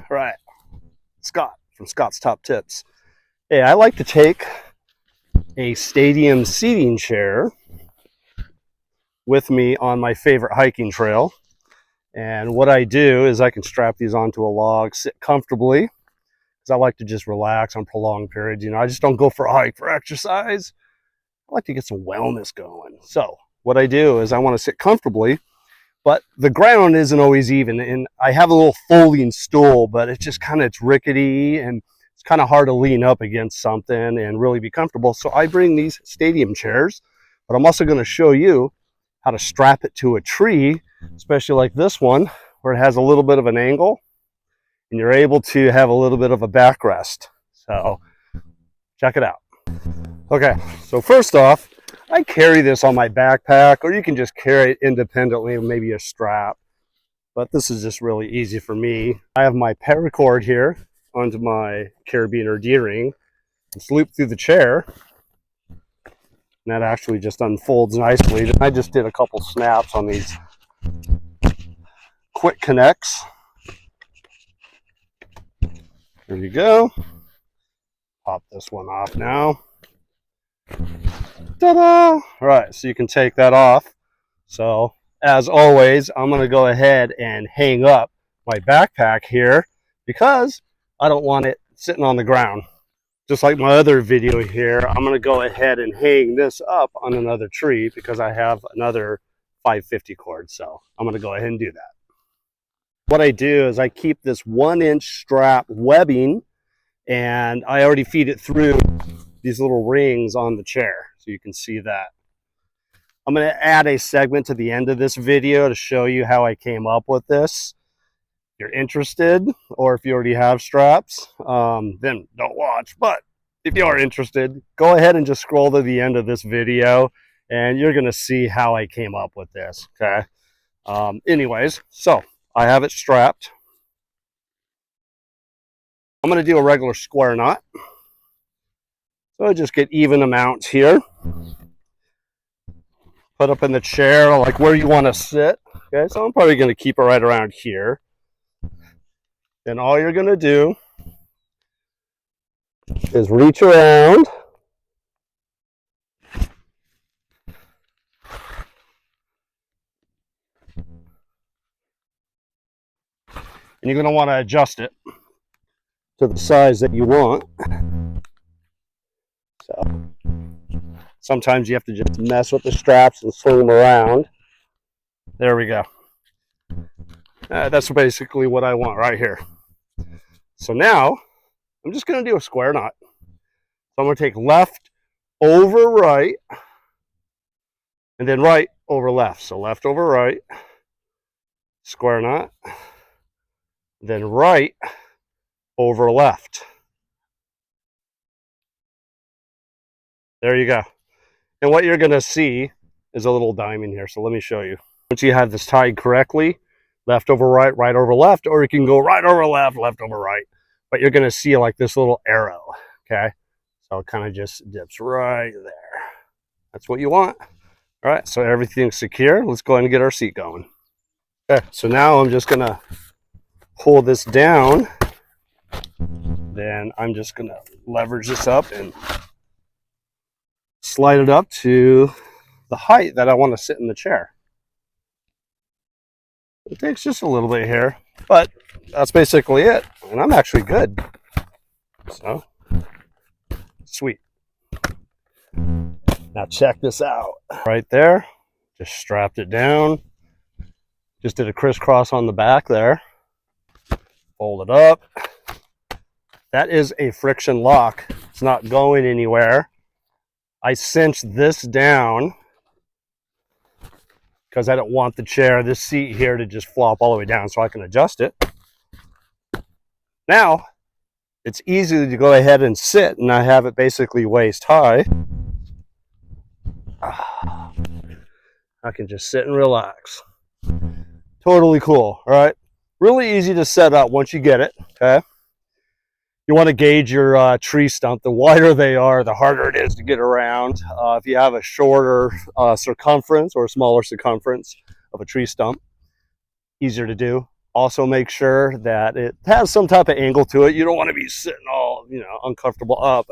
Right. Scott from Scott's Top Tips. Hey, I like to take a stadium seating chair with me on my favorite hiking trail. And what I do is I can strap these onto a log, sit comfortably, because I like to just relax on prolonged periods. You know, I just don't go for a hike for exercise. I like to get some wellness going. So what I do is I want to sit comfortably, but the ground isn't always even. And I have a little folding stool, but it's just it's rickety and it's kind of hard to lean up against something and really be comfortable. So I bring these stadium chairs, but I'm also going to show you how to strap it to a tree, especially like this one, where it has a little bit of an angle and you're able to have a little bit of a backrest. So check it out. Okay, so first off, I carry this on my backpack, or you can just carry it independently, maybe a strap. But this is just really easy for me. I have my paracord here onto my carabiner D-ring. It's looped through the chair. And that actually just unfolds nicely. I just did a couple snaps on these quick connects. There you go. Pop this one off now. Ta-da! All right, so you can take that off. So as always, I'm going to go ahead and hang up my backpack here because I don't want it sitting on the ground. Just like my other video here, I'm going to go ahead and hang this up on another tree because I have another 550 cord. So I'm going to go ahead and do that. What I do is I keep this 1-inch strap webbing, and I already feed it through these little rings on the chair. So you can see that. I'm going to add a segment to the end of this video to show you how I came up with this. If you're interested, or if you already have straps, then don't watch. But if you are interested, go ahead and just scroll to the end of this video and you're going to see how I came up with this. Okay. Anyways, so I have it strapped. I'm going to do a regular square knot. So I just get even amounts here. Put up in the chair, like where you want to sit. Okay, so I'm probably going to keep it right around here. Then all you're going to do is reach around and you're going to want to adjust it to the size that you want. So sometimes you have to just mess with the straps and swing them around. There we go. That's basically what I want right here. So now I'm just going to do a square knot. So I'm going to take left over right and then right over left. So left over right, square knot, then right over left. There you go. And what you're going to see is a little diamond here. So let me show you. Once you have this tied correctly, left over right, right over left, or you can go right over left, left over right. But you're going to see like this little arrow, okay? So it kind of just dips right there. That's what you want. All right, so everything's secure. Let's go ahead and get our seat going. Okay, so now I'm just going to pull this down. Then I'm just going to leverage this up and slide it up to the height that I want to sit in the chair. It takes just a little bit here, but that's basically it. And I'm actually good. So, sweet. Now check this out. Right there, just strapped it down. Just did a crisscross on the back there. Fold it up. That is a friction lock. It's not going anywhere. I cinched this down because I don't want the chair, this seat here, to just flop all the way down, so I can adjust it. Now, it's easy to go ahead and sit, and I have it basically waist high. I can just sit and relax. Totally cool, all right? Really easy to set up once you get it, okay? You want to gauge your tree stump. The wider they are, the harder it is to get around. If you have a shorter circumference or a smaller circumference of a tree stump, easier to do. Also make sure that it has some type of angle to it. You don't want to be sitting all, uncomfortable up.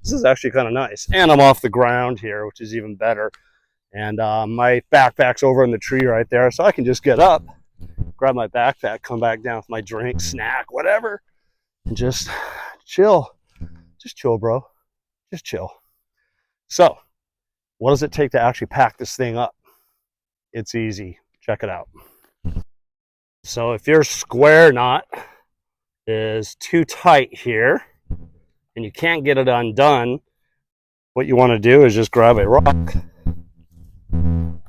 This is actually kind of nice. And I'm off the ground here, which is even better. And my backpack's over in the tree right there, so I can just get up, grab my backpack, come back down with my drink, snack, whatever, and just chill. Just chill, bro. Just chill. So, what does it take to actually pack this thing up? It's easy. Check it out. So if your square knot is too tight here and you can't get it undone, what you want to do is just grab a rock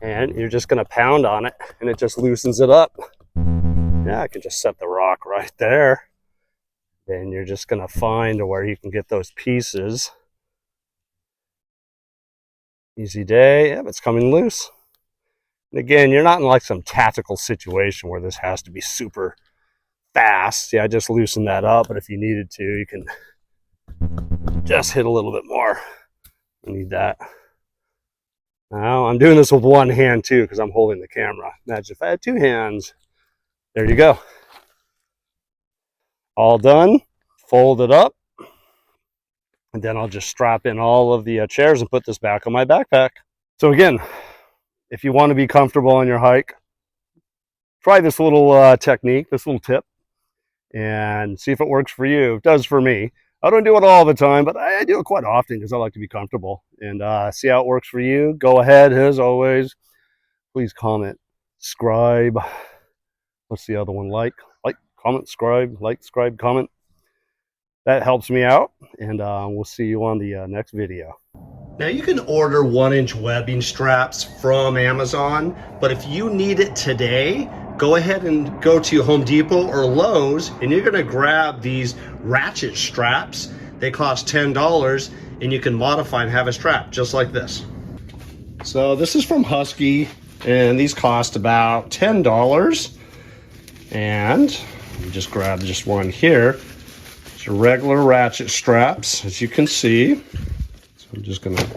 and you're just going to pound on it and it just loosens it up. Yeah, I can just set the rock right there. Then you're just going to find where you can get those pieces. Easy day. Yep, it's coming loose. And again, you're not in like some tactical situation where this has to be super fast. See, I just loosened that up, but if you needed to, you can just hit a little bit more. I need that. Now, I'm doing this with one hand too because I'm holding the camera. Imagine if I had two hands. There you go. All done. Fold it up. And then I'll just strap in all of the chairs and put this back on my backpack. So again, if you want to be comfortable on your hike, try this little technique, this little tip, and see if it works for you. It does for me. I don't do it all the time, but I do it quite often because I like to be comfortable. And see how it works for you. Go ahead, as always. Please comment, subscribe. What's the other one? Like, comment, subscribe, comment. That helps me out. And we'll see you on the next video. Now you can order 1-inch webbing straps from Amazon, but if you need it today, go ahead and go to Home Depot or Lowe's and you're gonna grab these ratchet straps. They cost $10 and you can modify and have a strap just like this. So this is from Husky and these cost about $10. And you just grab just one here. It's your regular ratchet straps, as you can see. I'm just gonna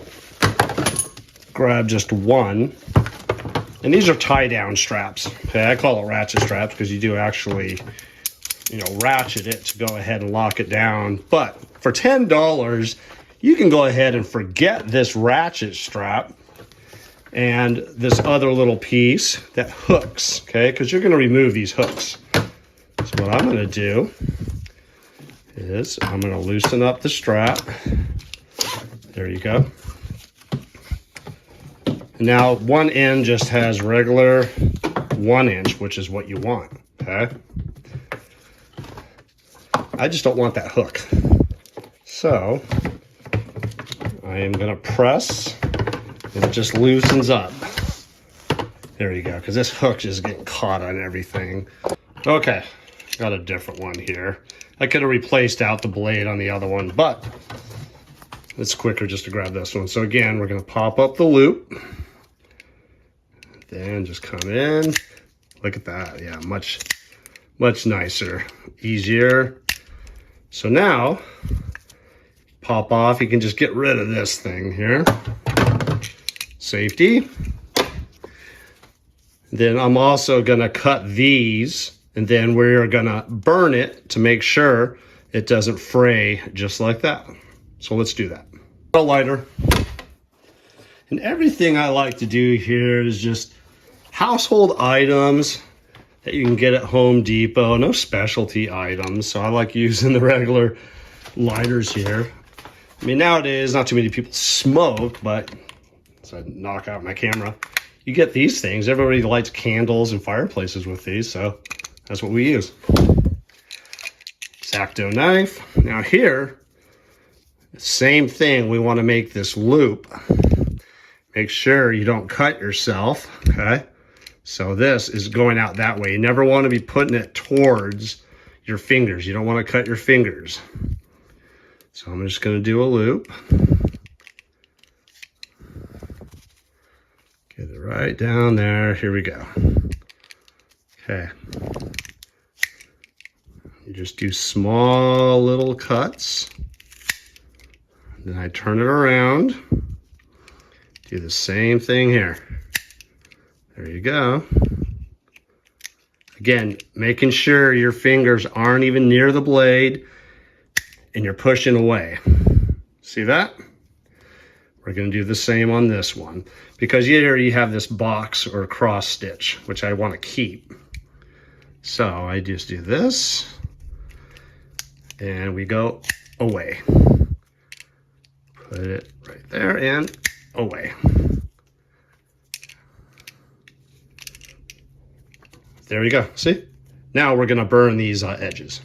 grab just one. And these are tie down straps. Okay, I call it ratchet straps because you do actually, ratchet it to go ahead and lock it down. But for $10, you can go ahead and forget this ratchet strap and this other little piece that hooks, okay? Because you're gonna remove these hooks. So what I'm gonna do is I'm gonna loosen up the strap. There you go. Now one end just has regular 1-inch, which is what you want, okay? I just don't want that hook. So I am gonna press and it just loosens up. There you go, because this hook is getting caught on everything. Okay, got a different one here. I could have replaced out the blade on the other one, but it's quicker just to grab this one. So again, we're gonna pop up the loop. Then just come in. Look at that, yeah, much nicer, easier. So now, pop off, you can just get rid of this thing here. Safety. Then I'm also gonna cut these and then we're gonna burn it to make sure it doesn't fray just like that. So let's do that. A lighter. And everything I like to do here is just household items that you can get at Home Depot, no specialty items. So I like using the regular lighters here. I mean, nowadays, not too many people smoke, but so I knock out my camera. You get these things. Everybody lights candles and fireplaces with these, so that's what we use. X-Acto knife. Now here, same thing, we want to make this loop. Make sure you don't cut yourself, okay? So this is going out that way. You never want to be putting it towards your fingers. You don't want to cut your fingers. So I'm just going to do a loop. Get it right down there. Here we go. Okay. You just do small little cuts. Then I turn it around. Do the same thing here. There you go. Again, making sure your fingers aren't even near the blade and you're pushing away. See that? We're going to do the same on this one because here you have this box or cross stitch, which I want to keep. So I just do this and we go away. Put it right there and away. There you go. See? Now we're going to burn these edges.